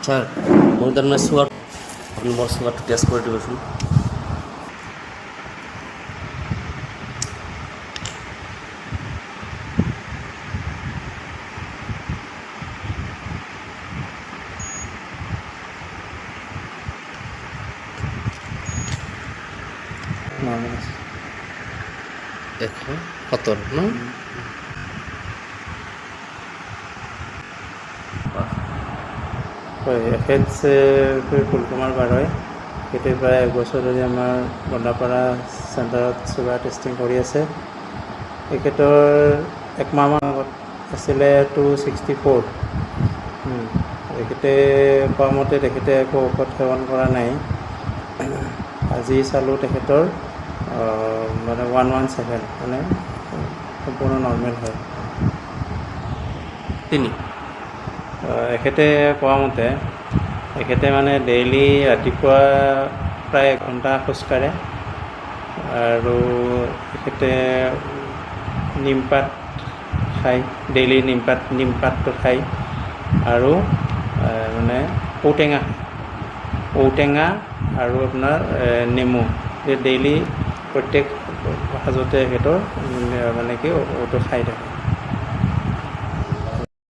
Sir মই তাৰমানে sugar আপুনি মোৰ চুগাৰটো টেষ্ট কৰি দিবচোন। নৰ্মেল আছে 170 ন? হয় এখেত ফুলকুমাৰ বাৰৈ সেইটো প্ৰায় 1 বছৰ ধৰি আমাৰ বন্দাপাৰা চেণ্টাৰত চুগাৰ টেষ্টিং কৰি আছে। এখেতৰ 1 মাহমান আগত আছিলে 264। তেখেতে কোৱা মতে তেখেতে একো ঔষধ সেৱন কৰা নাই। আজি চালোঁ তেখেতৰ মানে 117 মানে সম্পূৰ্ণ নৰ্মেল হয়। এখেতে কোৱা মতে এখেতে মানে ডেইলি ৰাতিপুৱা প্ৰায় 1 ঘণ্টা খোজকাঢ়ে আৰু এখেতে নিমপাত খায়, ডেইলি নিমপাতটো খায় আৰু মানে ঔটেঙা আৰু আপোনাৰ নেমু ডেইলি প্ৰত্যেক সাজতে এখেতৰ মানে কি ঔটো খাই থাকে।